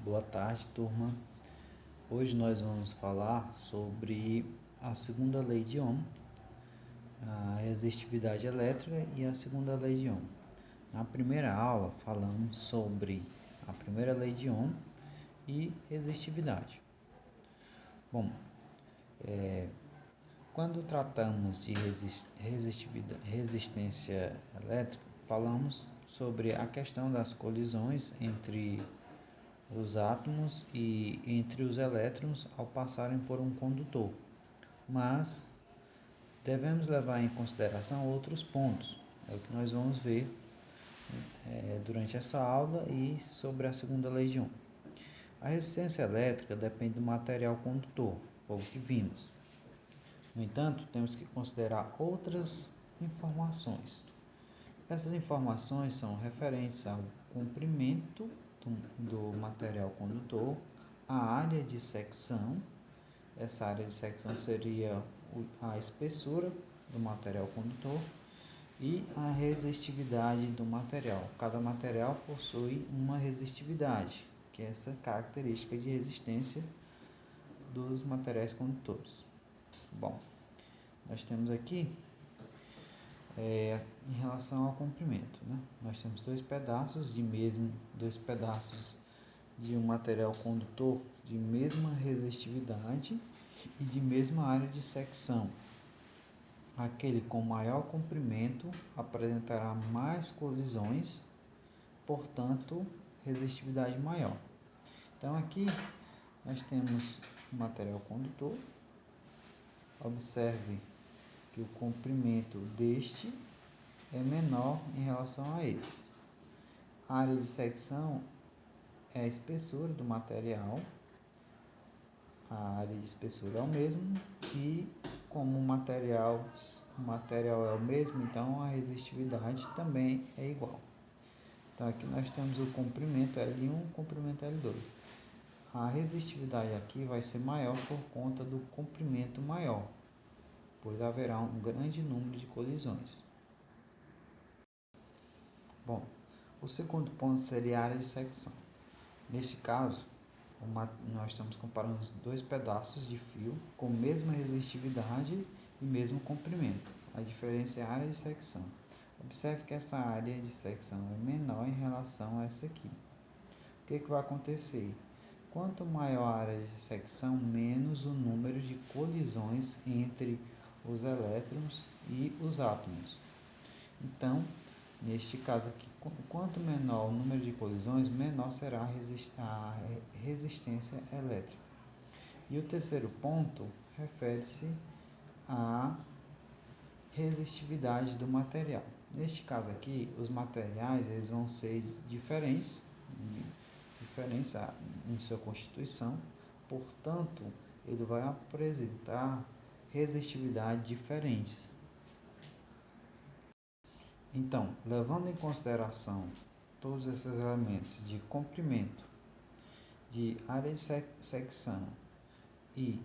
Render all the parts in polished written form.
Boa tarde, turma. Hoje nós vamos falar sobre a segunda lei de Ohm, a resistividade elétrica e a segunda lei de Ohm. Na primeira aula falamos sobre a primeira lei de Ohm e resistividade. Bom, quando tratamos de resistência elétrica, falamos sobre a questão das colisões entre os átomos e entre os elétrons ao passarem por um condutor, mas devemos levar em consideração outros pontos. É o que nós vamos ver durante essa aula e sobre a segunda lei de Ohm. A resistência elétrica depende do material condutor, foi o que vimos. No entanto, temos que considerar outras informações. Essas informações são referentes ao comprimento do material condutor, a área de secção. Essa área de secção seria a espessura do material condutor e a resistividade do material. Cada material possui uma resistividade, que é essa característica de resistência dos materiais condutores. Bom, nós temos aqui em relação ao comprimento, nós temos dois pedaços de um material condutor de mesma resistividade e de mesma área de secção. Aquele com maior comprimento apresentará mais colisões, portanto, resistividade maior. Então aqui nós temos o material condutor. Observe que o comprimento deste é menor em relação a esse. A área de secção é a espessura do material. A área de espessura é o mesmo e como o material é o mesmo, então a resistividade também é igual. Então aqui nós temos o comprimento L1 e o comprimento L2. A resistividade aqui vai ser maior por conta do comprimento maior, pois haverá um grande número de colisões. Bom, o segundo ponto seria a área de secção. Neste caso, nós estamos comparando dois pedaços de fio com mesma resistividade e mesmo comprimento. A diferença é a área de secção. Observe que essa área de secção é menor em relação a essa aqui. O que vai acontecer? Quanto maior a área de secção, menos o número de colisões entre os elétrons e os átomos. Então, neste caso aqui, quanto menor o número de colisões, menor será a resistência elétrica. E o terceiro ponto refere-se à resistividade do material. Neste caso aqui, os materiais eles vão ser diferentes em sua constituição, portanto, ele vai apresentar resistividade diferentes. Então, levando em consideração todos esses elementos de comprimento, de área de secção e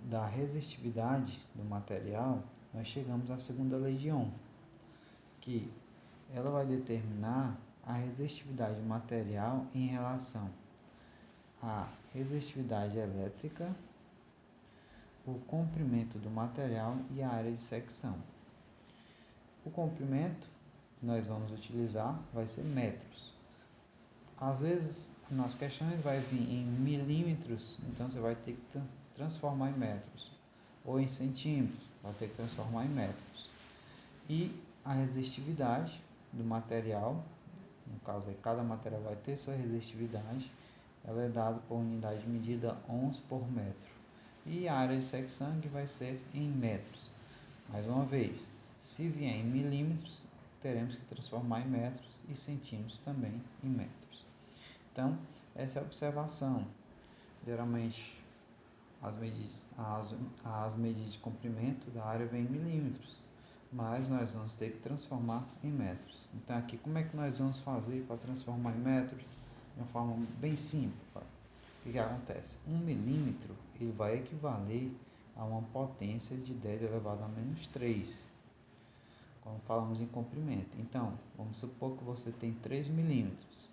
da resistividade do material, nós chegamos à segunda lei de Ohm, que ela vai determinar a resistividade do material em relação à resistividade elétrica, o comprimento do material e a área de secção. O comprimento que nós vamos utilizar vai ser metros. Às vezes, nas questões vai vir em milímetros, então você vai ter que transformar em metros. Ou em centímetros, vai ter que transformar em metros. E a resistividade do material, no caso aí, cada material vai ter sua resistividade, ela é dada por unidade de medida ohms por metro. E a área de secção que vai ser em metros. Mais uma vez, se vier em milímetros, teremos que transformar em metros e centímetros também em metros. Então, essa é a observação. Geralmente, as medidas de comprimento da área vêm em milímetros, mas nós vamos ter que transformar em metros. Então, aqui, como é que nós vamos fazer para transformar em metros? De uma forma bem simples. O que acontece? 1 milímetro ele vai equivaler a uma potência de 10 elevado a menos 3, quando falamos em comprimento. Então, vamos supor que você tem 3 milímetros.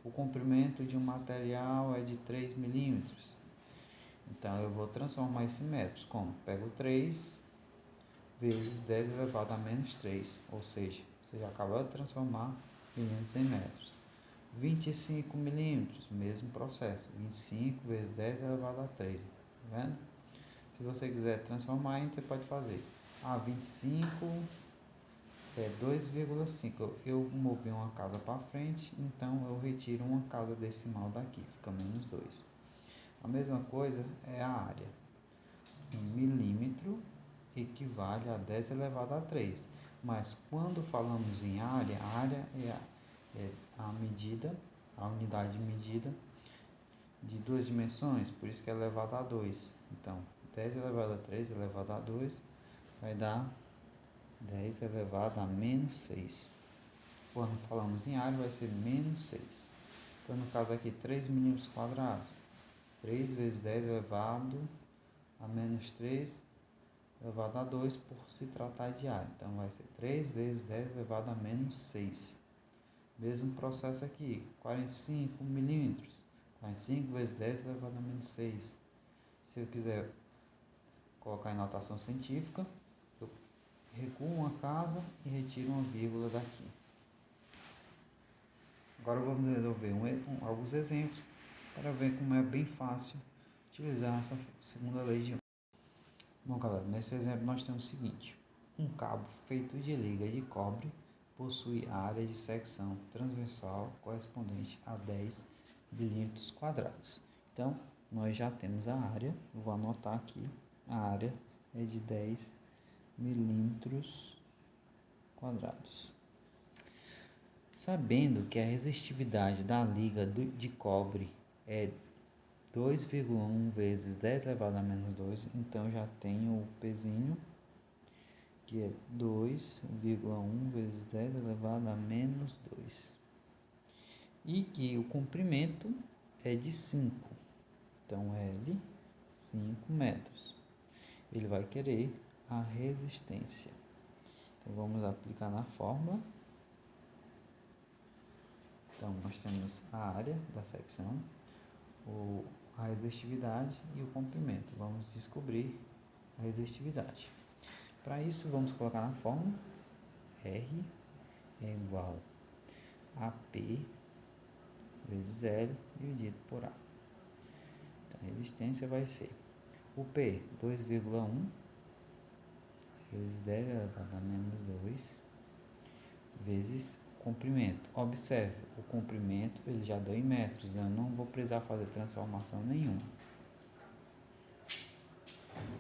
o comprimento de um material é de 3 milímetros. Então, eu vou transformar esse em metros. Como? Pego 3 vezes 10 elevado a menos 3. Ou seja, você já acabou de transformar milímetros em metros. 25 milímetros, mesmo processo. 25 vezes 10 elevado a 3. Tá vendo? Se você quiser transformar, você pode fazer. 25 é 2,5. Eu movi uma casa para frente, então eu retiro uma casa decimal daqui. Fica menos 2. A mesma coisa é a área. 1 milímetro equivale a 10 elevado a 3. Mas quando falamos em área, a área é a medida, a unidade de medida de duas dimensões, por isso que é elevado a 2. Então, 10 elevado a 3 elevado a 2 vai dar 10 elevado a menos 6. Quando falamos em área, vai ser menos 6. Então, no caso aqui, 3 milímetros quadrados. 3 vezes 10 elevado a menos 3 elevado a 2 por se tratar de área. Então, vai ser 3 vezes 10 elevado a menos 6. Mesmo processo aqui, 45 milímetros. 45 vezes 10 elevado a menos 6. Se eu quiser colocar em notação científica, eu recuo uma casa e retiro uma vírgula daqui. Agora vamos resolver alguns exemplos para ver como é bem fácil utilizar essa segunda lei de Ohm. Bom, galera, nesse exemplo nós temos o seguinte: um cabo feito de liga de cobre possui área de secção transversal correspondente a 10 milímetros quadrados. Então, nós já temos a área, eu vou anotar aqui, a área é de 10 milímetros quadrados. Sabendo que a resistividade da liga de cobre é 2,1 vezes 10 elevado a menos 2, então já tenho o pezinho, que é 2,1 vezes 10 elevado a menos 2. E que o comprimento é de 5, então L, 5 metros. Ele vai querer a resistência. Então vamos aplicar na fórmula. Então nós temos a área da secção, a resistividade e o comprimento. Vamos descobrir a resistividade. Para isso vamos colocar na fórmula. R é igual a P vezes L dividido por A. Então a resistência vai ser o P, 2,1 vezes 10 elevado a menos 2 vezes comprimento. Observe, o comprimento ele já deu em metros, eu não vou precisar fazer transformação nenhuma.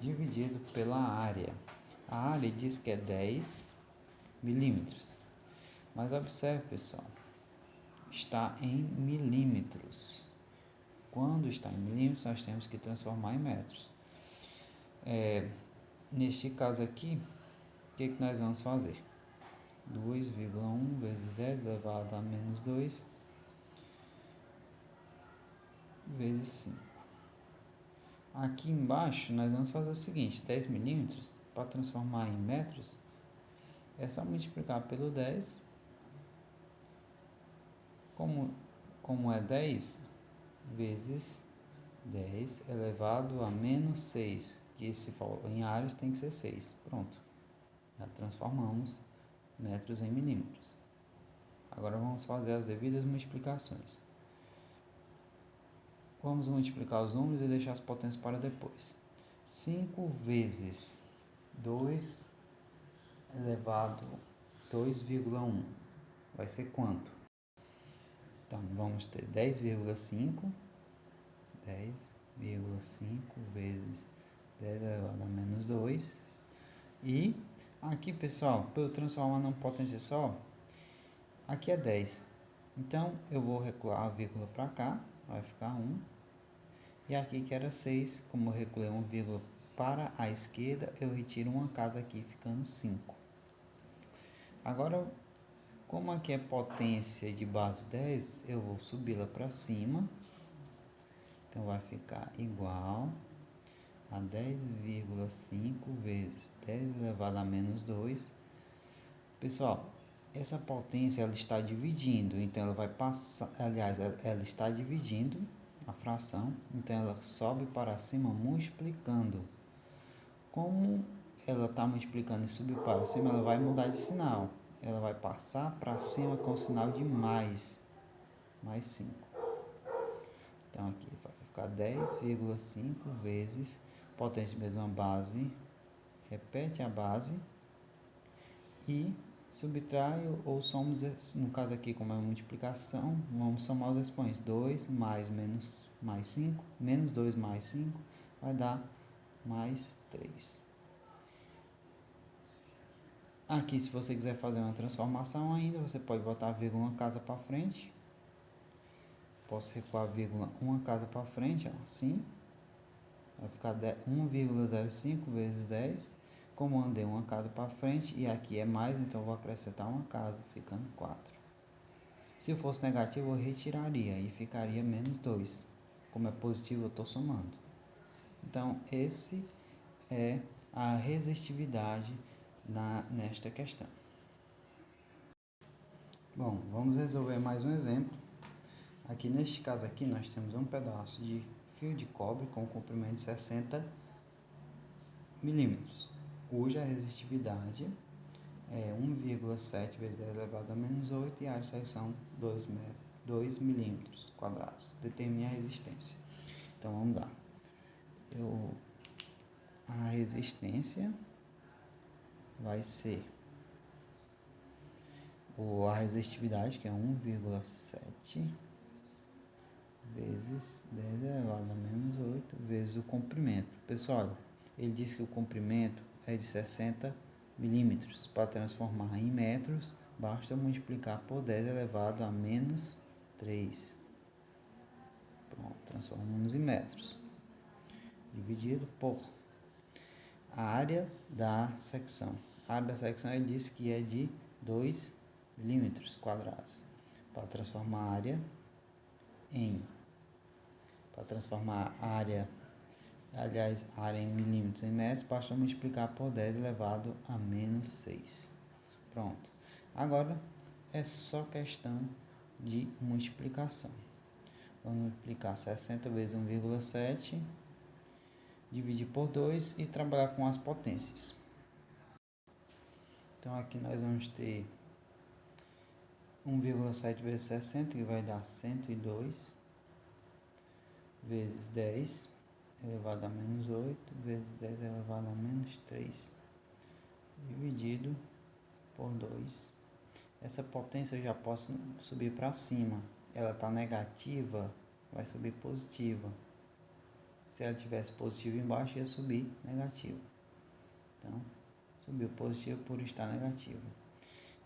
Dividido pela área. A área diz que é 10 milímetros. Mas observe, pessoal, está em milímetros. Quando está em milímetros, nós temos que transformar em metros. Neste caso aqui, o que nós vamos fazer? 2,1 vezes 10 elevado a menos 2 vezes 5. Aqui embaixo nós vamos fazer o seguinte: 10 milímetros, para transformar em metros, é só multiplicar pelo 10. Como é 10 vezes 10 elevado a menos 6, que se for em áreas tem que ser 6. Pronto, já transformamos metros em milímetros. Agora vamos fazer as devidas multiplicações. Vamos multiplicar os números e deixar as potências para depois. 5 vezes 2 elevado a 2,1 vai ser quanto? Então vamos ter 10,5 vezes 10 elevado a menos 2. E aqui, pessoal, para eu transformar numa potência só, aqui é 10. Então eu vou recuar a vírgula para cá, vai ficar 1. E aqui que era 6, como eu recuei uma vírgula para a esquerda, eu retiro uma casa aqui, ficando 5. Agora, como aqui é potência de base 10, eu vou subi-la para cima. Então vai ficar igual a 10,5 vezes 10 elevado a menos 2. Pessoal, essa potência ela está dividindo, então ela vai passar, aliás, ela está dividindo a fração, então ela sobe para cima multiplicando. Como ela está multiplicando e subir para cima, ela vai mudar de sinal. Ela vai passar para cima com o sinal de mais 5. Então aqui vai ficar 10,5 vezes potência de mesma base, repete a base e subtrai ou somos, no caso aqui como é multiplicação, vamos somar os expoentes. 2 mais 5, menos 2 mais 5 vai dar mais 3. Aqui, se você quiser fazer uma transformação ainda, você pode botar a vírgula uma casa para frente. Posso recuar a vírgula uma casa para frente, ó, assim. Vai ficar 1,05 vezes 10. Como andei uma casa para frente e aqui é mais, então eu vou acrescentar uma casa, ficando 4. Se fosse negativo, eu retiraria e ficaria menos 2. Como é positivo, eu estou somando. Então, esse é a resistividade nesta questão. Bom, vamos resolver mais um exemplo. Aqui neste caso aqui nós temos um pedaço de fio de cobre com comprimento de 60 milímetros, cuja resistividade é 1,7 vezes 10 elevado a menos 8 e a área de secção 2 milímetros quadrados. Determine a resistência. Então vamos lá. A resistência vai ser a resistividade, que é 1,7 vezes 10 elevado a menos 8 vezes o comprimento. Pessoal, ele diz que o comprimento é de 60 milímetros. Para transformar em metros, basta multiplicar por 10 elevado a menos 3. Pronto, transformamos em metros. Dividido por a área da secção. A área da secção ele diz que é de 2 milímetros quadrados. Para transformar a área em milímetros em metros, basta multiplicar por 10 elevado a menos 6. Pronto. Agora é só questão de multiplicação. Vamos multiplicar 60 vezes 1,7, dividir por 2 e trabalhar com as potências. Então aqui nós vamos ter 1,7 vezes 60, que vai dar 102, vezes 10 elevado a menos 8, vezes 10 elevado a menos 3, dividido por 2. Essa potência eu já posso subir para cima. Ela está negativa, vai subir positiva. Se ela tivesse positivo embaixo, ia subir negativo. Então, subiu positivo por estar negativo.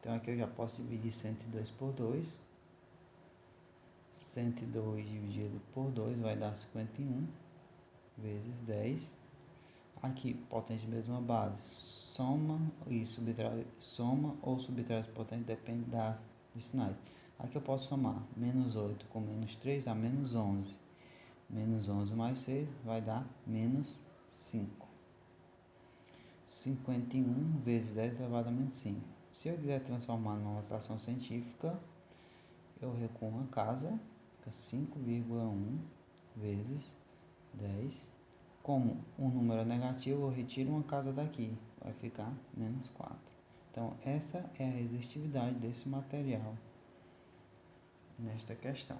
Então aqui eu já posso dividir 102 por 2. 102 dividido por 2 vai dar 51 vezes 10. Aqui, potência de mesma base. Soma ou subtrai as potências, depende dos sinais. Aqui eu posso somar menos 8 com menos 3 dá menos 11. Menos 11 mais 6 vai dar menos 5. 51 vezes 10 elevado a menos 5. Se eu quiser transformar numa notação científica, eu recuo uma casa, fica 5,1 vezes 10. Como o número é negativo, eu retiro uma casa daqui, vai ficar menos 4. Então, essa é a resistividade desse material nesta questão.